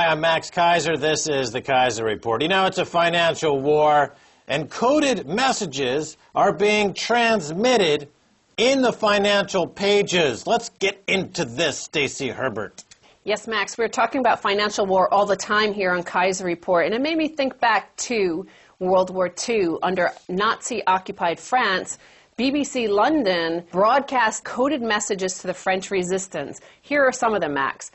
Hi, I'm Max Keiser. This is the Keiser Report. You know, it's a financial war, and coded messages are being transmitted in the financial pages. Let's get into this, Stacy Herbert. Yes, Max, we're talking about financial war all the time here on Keiser Report, and it made me think back to World War II. Under Nazi-occupied France, BBC London broadcast coded messages to the French resistance. Here are some of them, Max.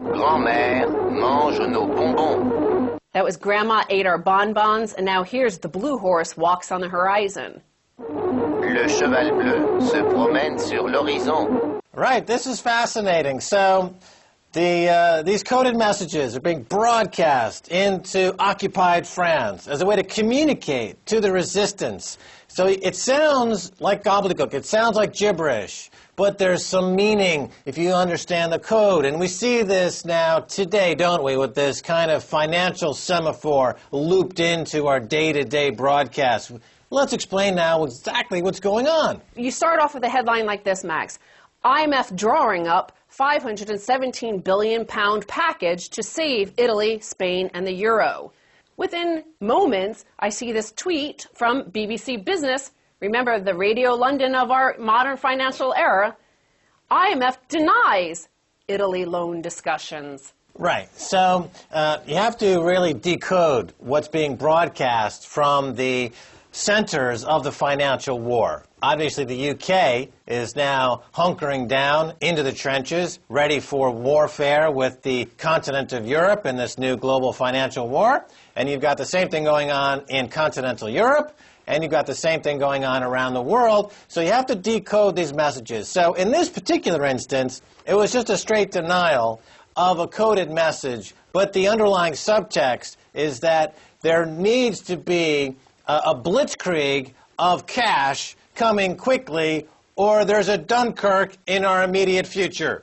Grand-mère mange nos bonbons. That was Grandma ate our bonbons, and now here's the blue horse walks on the horizon. Le cheval bleu se promène sur l'horizon. Right, this is fascinating. So these coded messages are being broadcast into occupied France as a way to communicate to the resistance. So it sounds like gobbledygook, it sounds like gibberish, but there's some meaning if you understand the code. And we see this now today, don't we, with this kind of financial semaphore looped into our day-to-day broadcasts. Let's explain now exactly what's going on. You start off with a headline like this, Max. IMF drawing up £517 billion package to save Italy, Spain, and the euro. Within moments, I see this tweet from BBC Business. Remember, the Radio London of our modern financial era. IMF denies Italy loan discussions. Right. So you have to really decode what's being broadcast from the centers of the financial war. Obviously, the UK is now hunkering down into the trenches, ready for warfare with the continent of Europe in this new global financial war. And you've got the same thing going on in continental Europe, and you've got the same thing going on around the world. So you have to decode these messages. So in this particular instance, it was just a straight denial of a coded message, but the underlying subtext is that there needs to be a blitzkrieg of cash coming quickly, or there's a Dunkirk in our immediate future.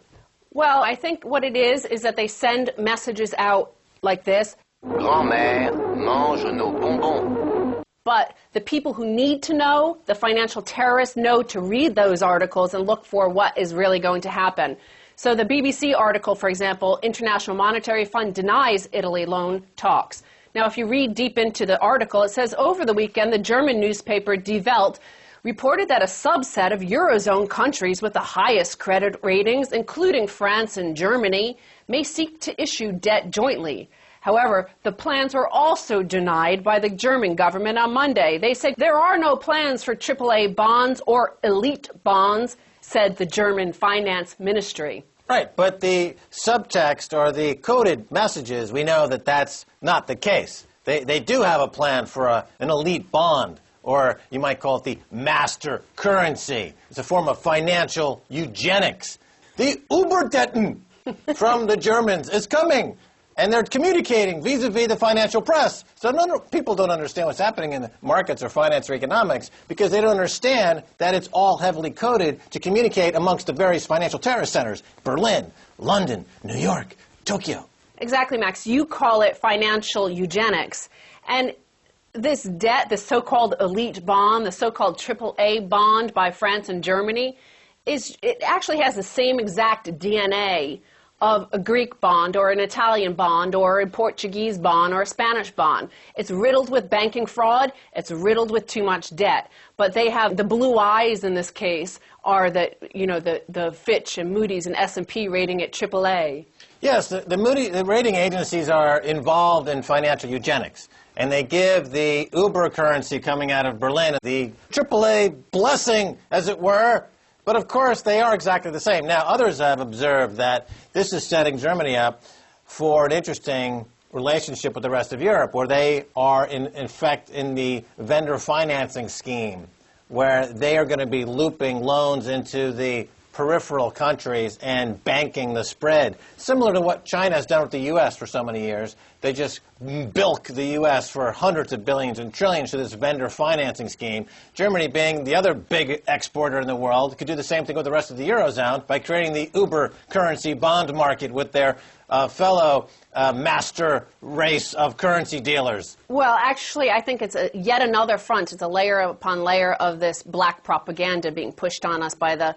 Well, I think what it is that they send messages out like this. Grand-mère mange nos bonbons. But the people who need to know, the financial terrorists, know to read those articles and look for what is really going to happen. So the BBC article, for example, International Monetary Fund denies Italy loan talks. Now, if you read deep into the article, it says, over the weekend, the German newspaper Die Welt reported that a subset of Eurozone countries with the highest credit ratings, including France and Germany, may seek to issue debt jointly. However, the plans were also denied by the German government on Monday. They said there are no plans for AAA bonds or elite bonds, said the German finance ministry. Right, but the subtext or the coded messages, we know that that's not the case. They do have a plan for an elite bond, or you might call it the master currency. It's a form of financial eugenics. The Überdetten from the Germans is coming, and they're communicating vis-a-vis the financial press. So people don't understand what's happening in the markets or finance or economics because they don't understand that it's all heavily coded to communicate amongst the various financial terrorist centers. Berlin, London, New York, Tokyo. Exactly, Max. You call it financial eugenics. And this debt, the so-called elite bond, the so-called AAA bond by France and Germany, it actually has the same exact DNA of a Greek bond or an Italian bond or a Portuguese bond or a Spanish bond. It's riddled with banking fraud. It's riddled with too much debt. But they have the blue eyes in this case are the Fitch and Moody's and S&P rating at AAA. Yes, the rating agencies are involved in financial eugenics. And they give the Uber currency coming out of Berlin the AAA blessing, as it were. But of course, they are exactly the same. Now, others have observed that this is setting Germany up for an interesting relationship with the rest of Europe, where they are, in fact, in the vendor financing scheme, where they are going to be looping loans into the peripheral countries and banking the spread, similar to what China has done with the U.S. for so many years. They just bilk the U.S. for hundreds of billions and trillions to this vendor financing scheme. Germany, being the other big exporter in the world, could do the same thing with the rest of the Eurozone by creating the Uber currency bond market with their fellow master race of currency dealers. Well, actually, I think it's yet another front. It's a layer upon layer of this black propaganda being pushed on us by the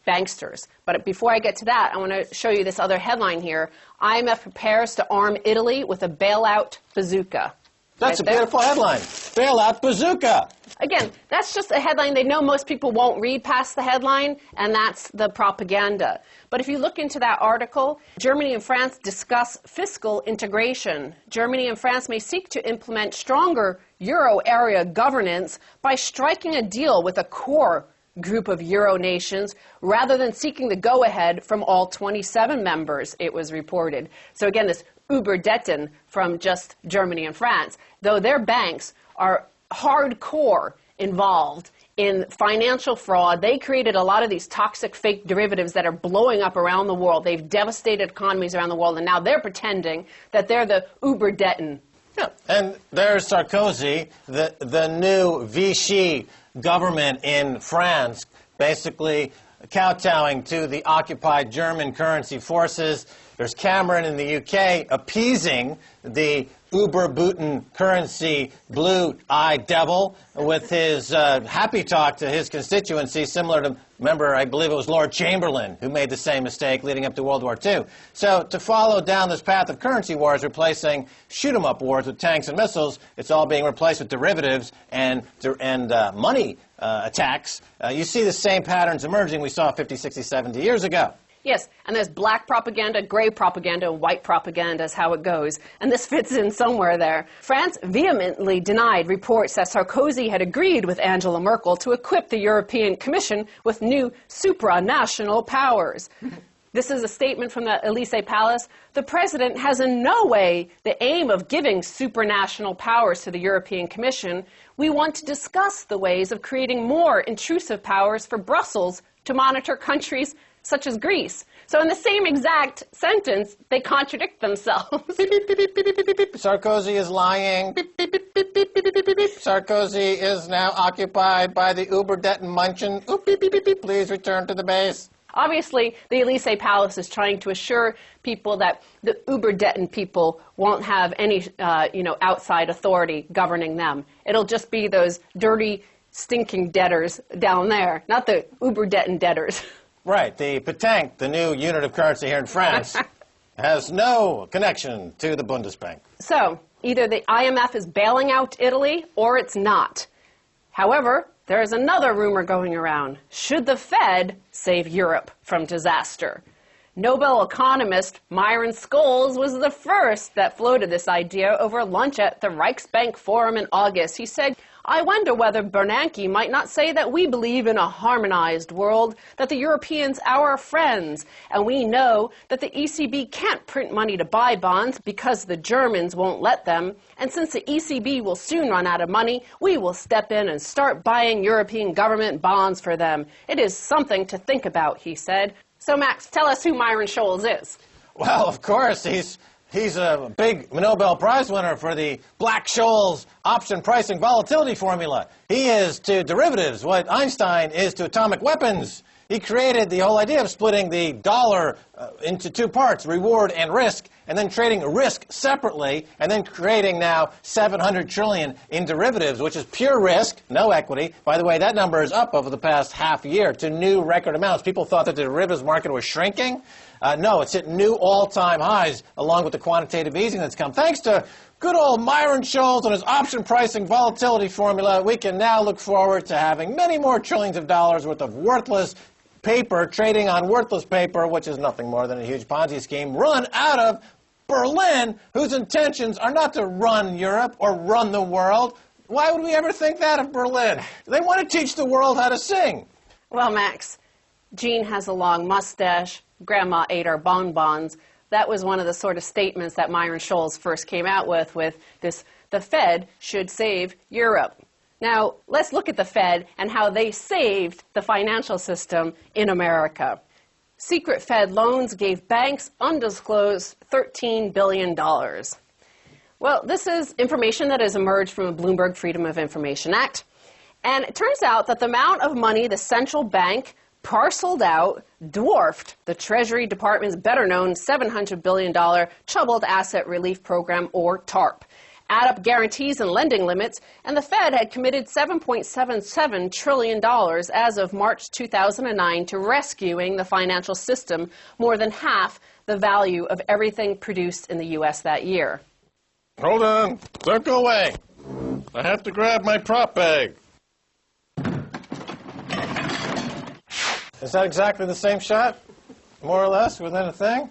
banksters. But before I get to that, I want to show you this other headline here. IMF prepares to arm Italy with a bailout bazooka. That's a beautiful headline. Bailout bazooka. Again, that's just a headline. They know most people won't read past the headline, and that's the propaganda. But if you look into that article, Germany and France discuss fiscal integration. Germany and France may seek to implement stronger euro area governance by striking a deal with a core group of euro nations rather than seeking the go-ahead from all 27 members, it was reported. So again, this Überdetten from just Germany and France, though their banks are hardcore involved in financial fraud. They created a lot of these toxic fake derivatives that are blowing up around the world. They've devastated economies around the world, and now they're pretending that they're the Überdetten. Yeah, and there's Sarkozy, the new Vichy government in France, basically kowtowing to the occupied German currency forces. There's Cameron in the UK appeasing the Uber-Booten currency blue-eyed devil with his happy talk to his constituency, similar to, remember, I believe it was Lord Chamberlain who made the same mistake leading up to World War II. So to follow down this path of currency wars, replacing shoot-'em-up wars with tanks and missiles, it's all being replaced with derivatives and money attacks. You see the same patterns emerging we saw 50, 60, 70 years ago. Yes, and there's black propaganda, gray propaganda, and white propaganda is how it goes. And this fits in somewhere there. France vehemently denied reports that Sarkozy had agreed with Angela Merkel to equip the European Commission with new supranational powers. This is a statement from the Elysee Palace. The president has in no way the aim of giving supranational powers to the European Commission. We want to discuss the ways of creating more intrusive powers for Brussels to monitor countries such as Greece. So in the same exact sentence, they contradict themselves. Sarkozy is lying. Sarkozy is now occupied by the Überdetten Munchen. Please return to the base. Obviously, the Elysee Palace is trying to assure people that the Überdetten people won't have any, outside authority governing them. It'll just be those dirty, stinking debtors down there, not the Überdetten debtors. Right. The Pétanque, the new unit of currency here in France, has no connection to the Bundesbank. So, either the IMF is bailing out Italy or it's not. However, there is another rumor going around. Should the Fed save Europe from disaster? Nobel economist Myron Scholes was the first that floated this idea over lunch at the Reichsbank Forum in August. He said, I wonder whether Bernanke might not say that we believe in a harmonized world, that the Europeans are our friends, and we know that the ECB can't print money to buy bonds because the Germans won't let them, and since the ECB will soon run out of money, we will step in and start buying European government bonds for them. It is something to think about, he said. So, Max, tell us who Myron Scholes is. Well, of course, he's a big Nobel Prize winner for the Black-Scholes option pricing volatility formula. He is to derivatives what Einstein is to atomic weapons. He created the whole idea of splitting the dollar into two parts, reward and risk, and then trading risk separately, and then creating now $700 trillion in derivatives, which is pure risk, no equity. By the way, that number is up over the past half year to new record amounts. People thought that the derivatives market was shrinking. No, it's hit new all-time highs, along with the quantitative easing that's come. Thanks to good old Myron Scholes and his option pricing volatility formula, we can now look forward to having many more trillions of dollars worth of worthless paper, trading on worthless paper, which is nothing more than a huge Ponzi scheme, run out of Berlin, whose intentions are not to run Europe or run the world. Why would we ever think that of Berlin? They want to teach the world how to sing. Well, Max, Jean has a long mustache. Grandma ate our bonbons. That was one of the sort of statements that Myron Scholes first came out with this, the Fed should save Europe. Now, let's look at the Fed and how they saved the financial system in America. Secret Fed loans gave banks undisclosed $13 billion. Well, this is information that has emerged from the Bloomberg Freedom of Information Act. And it turns out that the amount of money the central bank parceled out dwarfed the Treasury Department's better-known $700 billion Troubled Asset Relief Program, or TARP. add up guarantees and lending limits, and the Fed had committed $7.77 trillion as of March 2009 to rescuing the financial system, more than half the value of everything produced in the U.S. that year. Hold on. Don't go away. I have to grab my prop bag. Is that exactly the same shot? More or less, within a thing?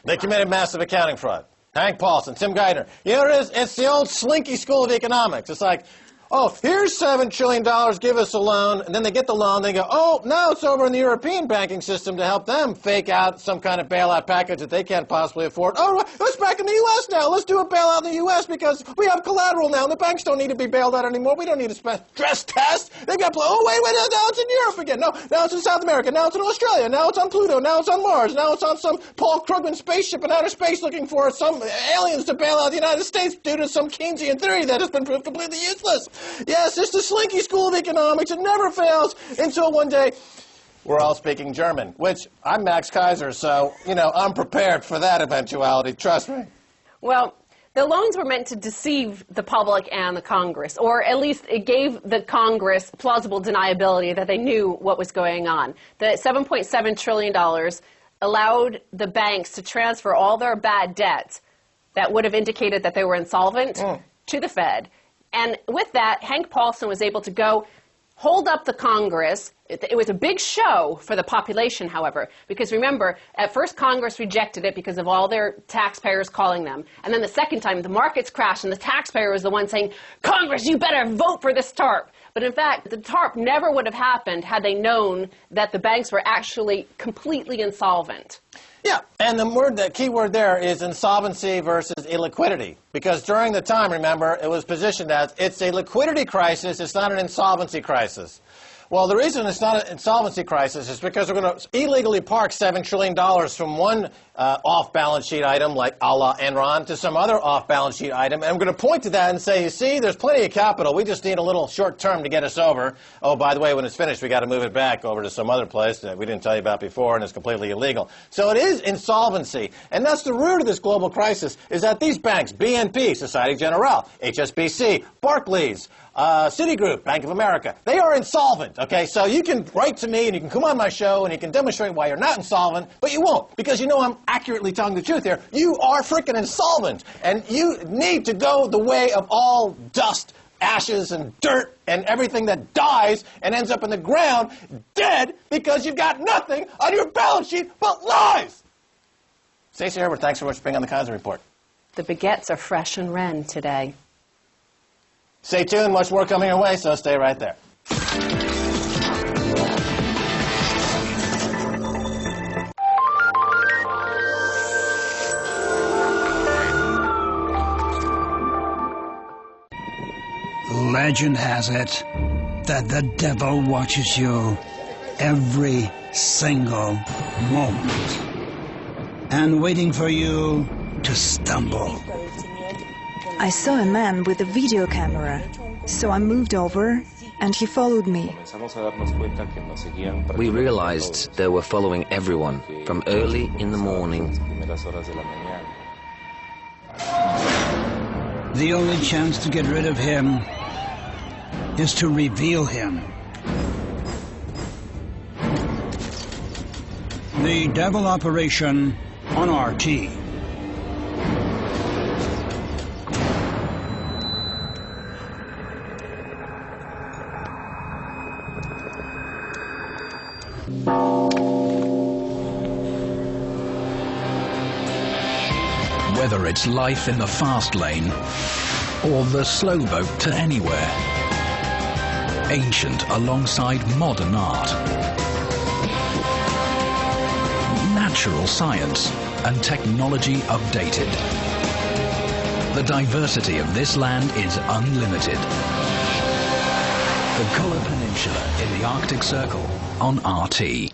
They committed massive accounting fraud. Hank Paulson, Tim Geithner. You know what it is? It's the old slinky school of economics. It's like, oh, here's $7 trillion, give us a loan. And then they get the loan, they go, oh, now it's over in the European banking system to help them fake out some kind of bailout package that they can't possibly afford. Oh, let's back in the U.S. now. Let's do a bailout in the U.S. because we have collateral now, and the banks don't need to be bailed out anymore. We don't need a stress test. They got, oh, wait, now it's in Europe again. No, now it's in South America. Now it's in Australia. Now it's on Pluto. Now it's on Mars. Now it's on some Paul Krugman spaceship in outer space looking for some aliens to bail out the United States due to some Keynesian theory that has been proved completely useless. Yes, it's the slinky school of economics. It never fails until one day we're all speaking German, which I'm Max Keiser, so, you know, I'm prepared for that eventuality. Trust me. Well, the loans were meant to deceive the public and the Congress, or at least it gave the Congress plausible deniability that they knew what was going on. The $7.7 trillion allowed the banks to transfer all their bad debts that would have indicated that they were insolvent to the Fed. And with that, Hank Paulson was able to go hold up the Congress. It was a big show for the population, however, because remember, at first Congress rejected it because of all their taxpayers calling them. And then the second time, the markets crashed and the taxpayer was the one saying, Congress, you better vote for this TARP. But in fact, the TARP never would have happened had they known that the banks were actually completely insolvent. Yeah, and the key word there is insolvency versus illiquidity. Because during the time, remember, it was positioned as it's a liquidity crisis, it's not an insolvency crisis. Well, the reason it's not an insolvency crisis is because we're going to illegally park $7 trillion from one off-balance sheet item like a la Enron to some other off-balance sheet item. And we're going to point to that and say, you see, there's plenty of capital. We just need a little short term to get us over. Oh, by the way, when it's finished, we got to move it back over to some other place that we didn't tell you about before and it's completely illegal. So it is insolvency. And that's the root of this global crisis, is that these banks, BNP, Societe Generale, HSBC, Barclays, Citigroup, Bank of America, they are insolvent, okay? So you can write to me and you can come on my show and you can demonstrate why you're not insolvent, but you won't, because you know I'm accurately telling the truth here. You are freaking insolvent, and you need to go the way of all dust, ashes, and dirt, and everything that dies and ends up in the ground dead because you've got nothing on your balance sheet but lies. Stacy Herbert, thanks so much for being on the Keiser Report. The baguettes are fresh and ren today. Stay tuned, much more coming your way, so stay right there. Legend has it that the devil watches you every single moment and waiting for you to stumble. I saw a man with a video camera, so I moved over and he followed me. We realized they were following everyone from early in the morning. The only chance to get rid of him is to reveal him. The Devil Operation on RT. Whether it's life in the fast lane or the slow boat to anywhere, ancient alongside modern art, natural science and technology updated. The diversity of this land is unlimited. The Kola Peninsula in the Arctic Circle on RT.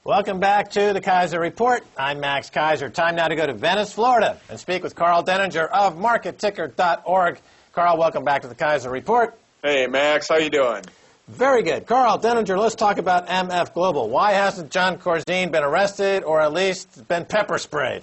Welcome back to the Keiser Report. I'm Max Keiser. Time now to go to Venice, Florida, and speak with Karl Denninger of MarketTicker.org. Karl, welcome back to the Keiser Report. Hey, Max. How you doing? Very good. Karl Denninger, let's talk about MF Global. Why hasn't John Corzine been arrested or at least been pepper sprayed?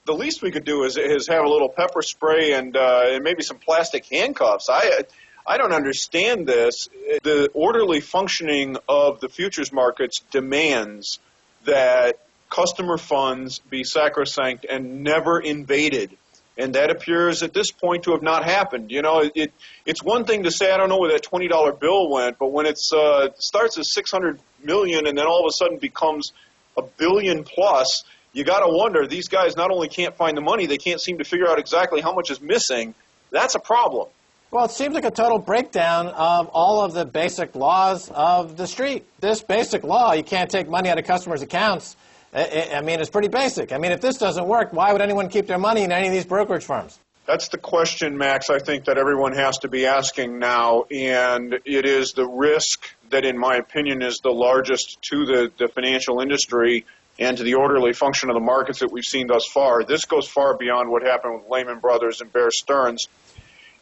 The least we could do is have a little pepper spray and maybe some plastic handcuffs. I don't understand this. The orderly functioning of the futures markets demands that customer funds be sacrosanct and never invaded. And that appears at this point to have not happened. You know, it's one thing to say, I don't know where that $20 bill went, but when it starts as $600 million and then all of a sudden becomes $1 billion plus, you got to wonder, these guys not only can't find the money, they can't seem to figure out exactly how much is missing. That's a problem. Well, it seems like a total breakdown of all of the basic laws of the street. This basic law, you can't take money out of customers' accounts. I mean, it's pretty basic. I mean, if this doesn't work, why would anyone keep their money in any of these brokerage firms? That's the question, Max, I think that everyone has to be asking now, and it is the risk that, in my opinion, is the largest to the financial industry and to the orderly function of the markets that we've seen thus far. This goes far beyond what happened with Lehman Brothers and Bear Stearns,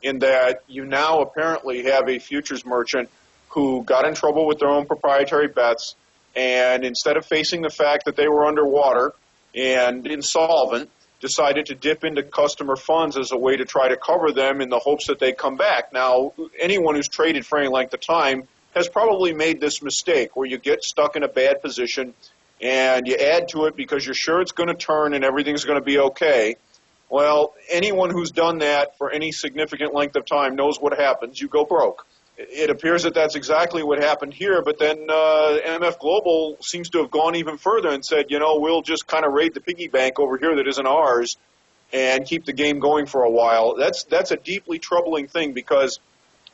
in that you now apparently have a futures merchant who got in trouble with their own proprietary bets, and instead of facing the fact that they were underwater and insolvent, decided to dip into customer funds as a way to try to cover them in the hopes that they come back. Now, anyone who's traded for any length of time has probably made this mistake where you get stuck in a bad position and you add to it because you're sure it's going to turn and everything's going to be okay. Well, anyone who's done that for any significant length of time knows what happens. You go broke. It appears that that's exactly what happened here, but then MF Global seems to have gone even further and said, you know, we'll just kind of raid the piggy bank over here that isn't ours and keep the game going for a while. That's a deeply troubling thing, because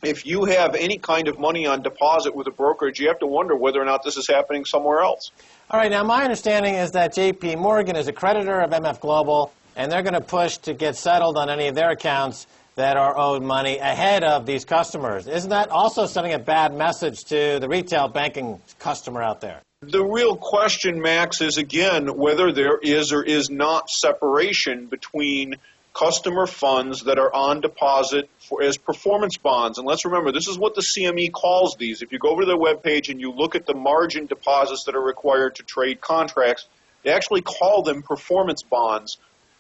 if you have any kind of money on deposit with a brokerage, you have to wonder whether or not this is happening somewhere else. All right, now my understanding is that J.P. Morgan is a creditor of MF Global, and they're going to push to get settled on any of their accounts that are owed money ahead of these customers. Isn't that also sending a bad message to the retail banking customer out there? The real question, Max, is again whether there is or is not separation between customer funds that are on deposit as performance bonds. And let's remember, this is what the CME calls these. If you go over to their webpage and you look at the margin deposits that are required to trade contracts, they actually call them performance bonds.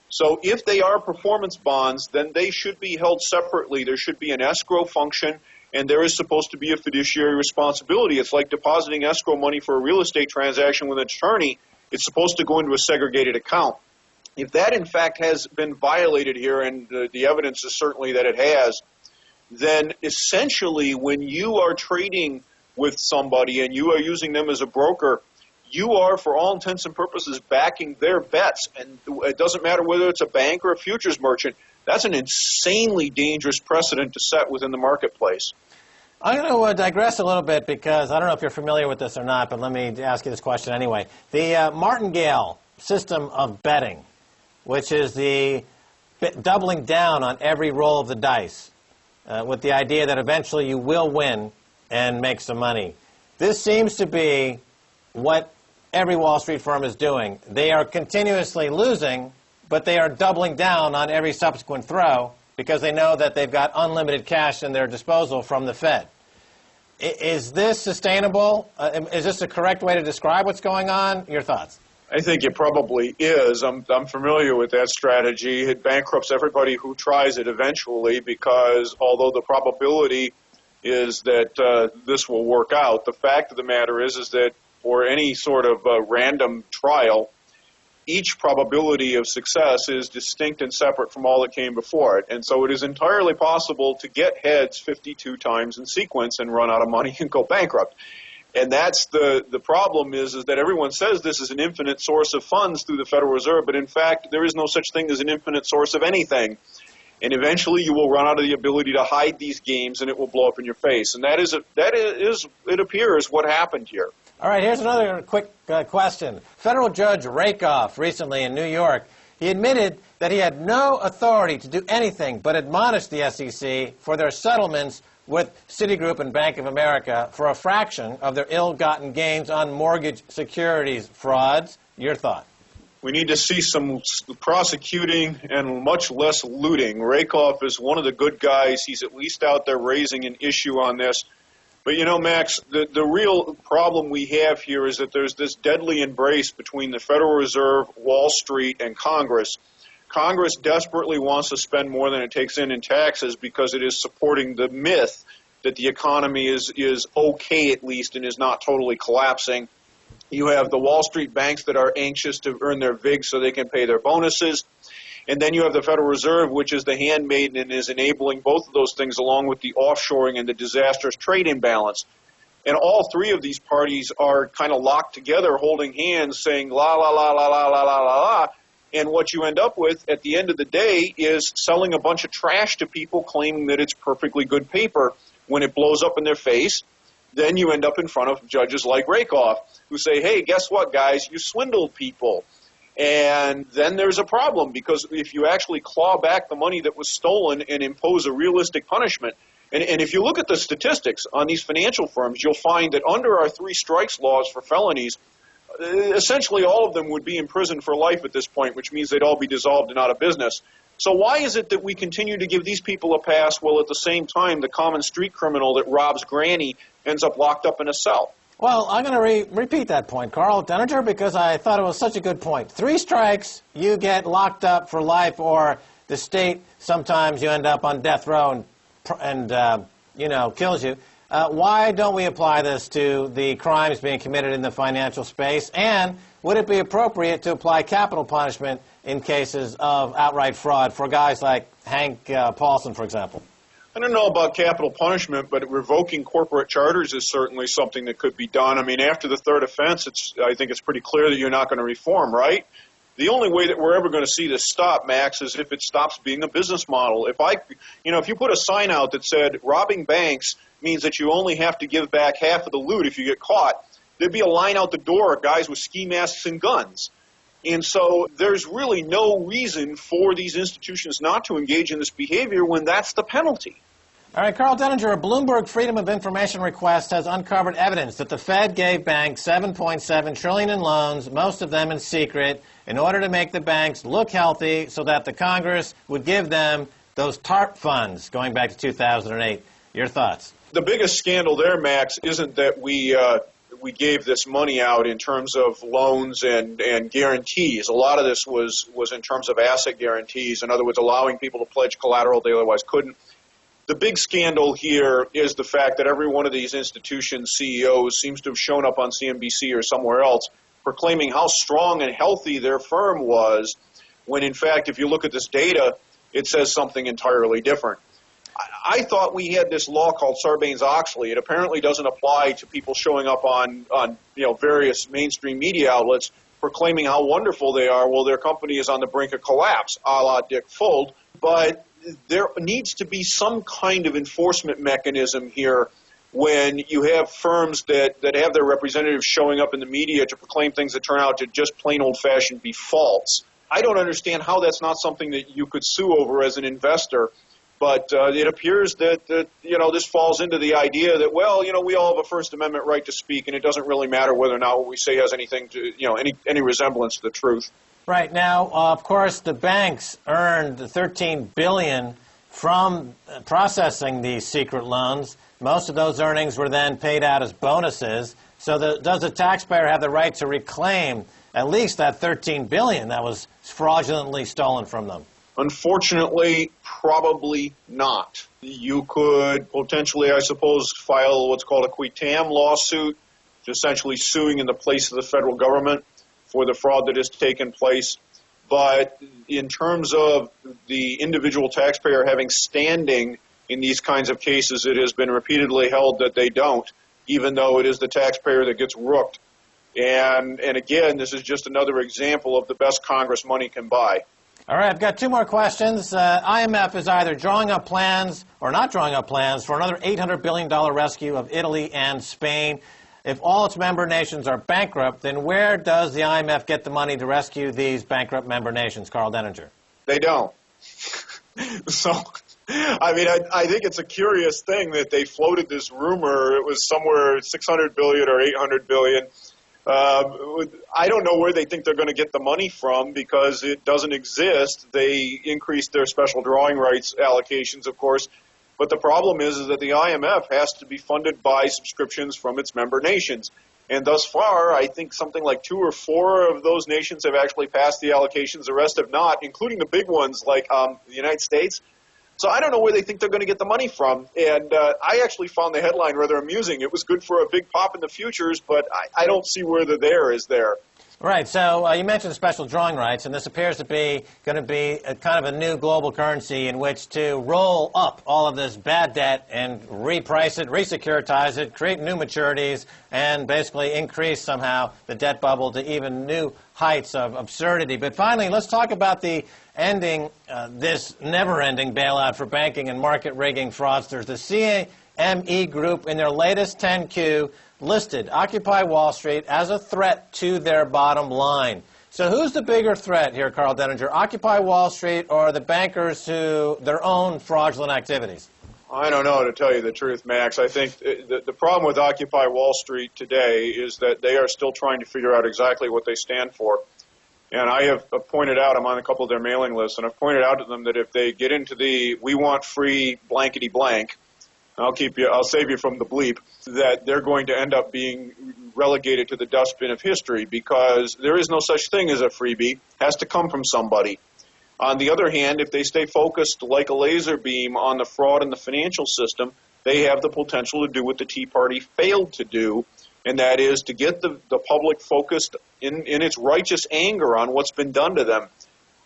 So if they are performance bonds, then they should be held separately. There should be an escrow function, and there is supposed to be a fiduciary responsibility. It's like depositing escrow money for a real estate transaction with an attorney. It's supposed to go into a segregated account. If that, in fact, has been violated here, and the evidence is certainly that it has, then essentially when you are trading with somebody and you are using them as a broker, you are, for all intents and purposes, backing their bets. And it doesn't matter whether it's a bank or a futures merchant. That's an insanely dangerous precedent to set within the marketplace. I'm going to digress a little bit because I don't know if you're familiar with this or not, but let me ask you this question anyway. The martingale system of betting, which is the doubling down on every roll of the dice with the idea that eventually you will win and make some money. This seems to be what every Wall Street firm is doing. They are continuously losing, but they are doubling down on every subsequent throw because they know that they've got unlimited cash in their disposal from the Fed. Is this sustainable? Is this the correct way to describe what's going on? Your thoughts? I think it probably is. I'm familiar with that strategy. It bankrupts everybody who tries it eventually because although the probability is that this will work out, the fact of the matter is that for any sort of random trial, each probability of success is distinct and separate from all that came before it. And so it is entirely possible to get heads 52 times in sequence and run out of money and go bankrupt. And that's the problem is that everyone says this is an infinite source of funds through the Federal Reserve, but in fact there is no such thing as an infinite source of anything. And eventually you will run out of the ability to hide these games and it will blow up in your face. And that is it appears, what happened here. All right, here's another quick question. Federal Judge Rakoff recently in New York, he admitted that he had no authority to do anything but admonish the SEC for their settlements with Citigroup and Bank of America for a fraction of their ill-gotten gains on mortgage securities frauds. Your thought? We need to see some prosecuting and much less looting. Rakoff is one of the good guys. He's at least out there raising an issue on this. But you know, Max, the real problem we have here is that there's this deadly embrace between the Federal Reserve, Wall Street, and Congress. Congress desperately wants to spend more than it takes in taxes because it is supporting the myth that the economy is okay at least and is not totally collapsing. You have the Wall Street banks that are anxious to earn their VIG so they can pay their bonuses. And then you have the Federal Reserve, which is the handmaiden and is enabling both of those things along with the offshoring and the disastrous trade imbalance. And all three of these parties are kind of locked together, holding hands, saying la, la, la, la, la, la, la, la, la. And what you end up with at the end of the day is selling a bunch of trash to people claiming that it's perfectly good paper. When it blows up in their face, then you end up in front of judges like Rakoff who say, hey, guess what, guys, you swindled people. And then there's a problem because if you actually claw back the money that was stolen and impose a realistic punishment, and if you look at the statistics on these financial firms, you'll find that under our 3 strikes laws for felonies, essentially all of them would be in prison for life at this point, which means they'd all be dissolved and out of business. So why is it that we continue to give these people a pass while at the same time the common street criminal that robs Granny ends up locked up in a cell? Well, I'm going to repeat that point, Karl Denninger, because I thought it was such a good point. 3 strikes, you get locked up for life, or the state, sometimes you end up on death row and kills you. Why don't we apply this to the crimes being committed in the financial space? And would it be appropriate to apply capital punishment in cases of outright fraud for guys like Hank Paulson, for example? I don't know about capital punishment, but revoking corporate charters is certainly something that could be done. I mean, after the 3rd offense, I think it's pretty clear that you're not going to reform, right? The only way that we're ever going to see this stop, Max, is if it stops being a business model. If you put a sign out that said robbing banks means that you only have to give back half of the loot if you get caught, there'd be a line out the door of guys with ski masks and guns. And so there's really no reason for these institutions not to engage in this behavior when that's the penalty. All right, Karl Denninger, a Bloomberg Freedom of Information request has uncovered evidence that the Fed gave banks $7.7 trillion in loans, most of them in secret, in order to make the banks look healthy so that the Congress would give them those TARP funds going back to 2008. Your thoughts? The biggest scandal there, Max, isn't that we gave this money out in terms of loans and guarantees. A lot of this was in terms of asset guarantees. In other words, allowing people to pledge collateral they otherwise couldn't. The big scandal here is the fact that every one of these institutions' CEOs seems to have shown up on CNBC or somewhere else proclaiming how strong and healthy their firm was, when in fact, if you look at this data, it says something entirely different. I thought we had this law called Sarbanes-Oxley. It apparently doesn't apply to people showing up on various mainstream media outlets proclaiming how wonderful they are while their company is on the brink of collapse, a la Dick Fuld. But there needs to be some kind of enforcement mechanism here when you have firms that have their representatives showing up in the media to proclaim things that turn out to just plain old-fashioned be false. I don't understand how that's not something that you could sue over as an investor. But it appears that this falls into the idea that, well, we all have a First Amendment right to speak, and it doesn't really matter whether or not what we say has anything to, any resemblance to the truth. Right. Now, of course, the banks earned $13 billion from processing these secret loans. Most of those earnings were then paid out as bonuses. So does the taxpayer have the right to reclaim at least that $13 billion that was fraudulently stolen from them? Unfortunately, probably not. You could potentially, I suppose, file what's called a qui tam lawsuit, essentially suing in the place of the federal government for the fraud that has taken place. But in terms of the individual taxpayer having standing in these kinds of cases, it has been repeatedly held that they don't, even though it is the taxpayer that gets rooked. And again, this is just another example of the best Congress money can buy. All right, I've got 2 more questions. IMF is either drawing up plans or not drawing up plans for another $800 billion rescue of Italy and Spain. If all its member nations are bankrupt, then where does the IMF get the money to rescue these bankrupt member nations, Karl Denninger? They don't. So, I think it's a curious thing that they floated this rumor. It was somewhere $600 billion or $800 billion. I don't know where they think they're going to get the money from because it doesn't exist. They increased their special drawing rights allocations, of course. But the problem is that the IMF has to be funded by subscriptions from its member nations. And thus far, I think something like 2 or 4 of those nations have actually passed the allocations. The rest have not, including the big ones like the United States. So I don't know where they think they're going to get the money from. And I actually found the headline rather amusing. It was good for a big pop in the futures, but I don't see where the there is there. Right. So you mentioned special drawing rights, and this appears to be going to be a kind of a new global currency in which to roll up all of this bad debt and reprice it, resecuritize it, create new maturities, and basically increase somehow the debt bubble to even new heights of absurdity. But finally, let's talk about the ending this never-ending bailout for banking and market rigging fraudsters. The CME Group, in their latest 10Q, listed Occupy Wall Street as a threat to their bottom line. So who's the bigger threat here, Karl Denninger, Occupy Wall Street or the bankers who their own fraudulent activities? I don't know, to tell you the truth, Max. I think the problem with Occupy Wall Street today is that they are still trying to figure out exactly what they stand for. And I have pointed out, I'm on a couple of their mailing lists, and I've pointed out to them that if they get into the we want free blankety blank, I'll save you from the bleep, that they're going to end up being relegated to the dustbin of history, because there is no such thing as a freebie. It has to come from somebody. On the other hand, if they stay focused like a laser beam on the fraud in the financial system, they have the potential to do what the Tea Party failed to do, and that is to get the public focused in its righteous anger on what's been done to them.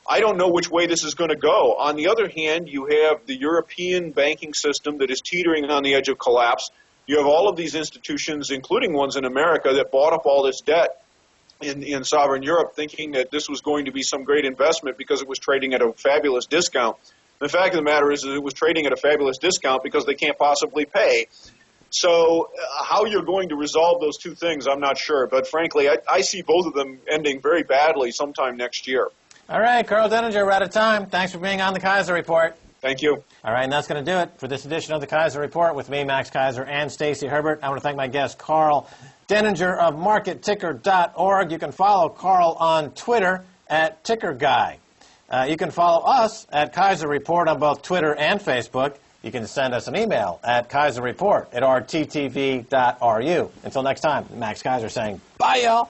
I don't know which way this is going to go. On the other hand, you have the European banking system that is teetering on the edge of collapse. You have all of these institutions, including ones in America, that bought up all this debt in sovereign Europe, thinking that this was going to be some great investment because it was trading at a fabulous discount. The fact of the matter is that it was trading at a fabulous discount because they can't possibly pay. So how you're going to resolve those two things, I'm not sure. But frankly, I see both of them ending very badly sometime next year. All right, Karl Denninger, we're out of time. Thanks for being on the Keiser Report. Thank you. All right, and that's going to do it for this edition of the Keiser Report with me, Max Keiser, and Stacy Herbert. I want to thank my guest, Karl Denninger of MarketTicker.org. You can follow Karl on Twitter at TickerGuy. You can follow us at Keiser Report on both Twitter and Facebook. You can send us an email at KeiserReport@rttv.ru. Until next time, Max Keiser saying, bye, y'all.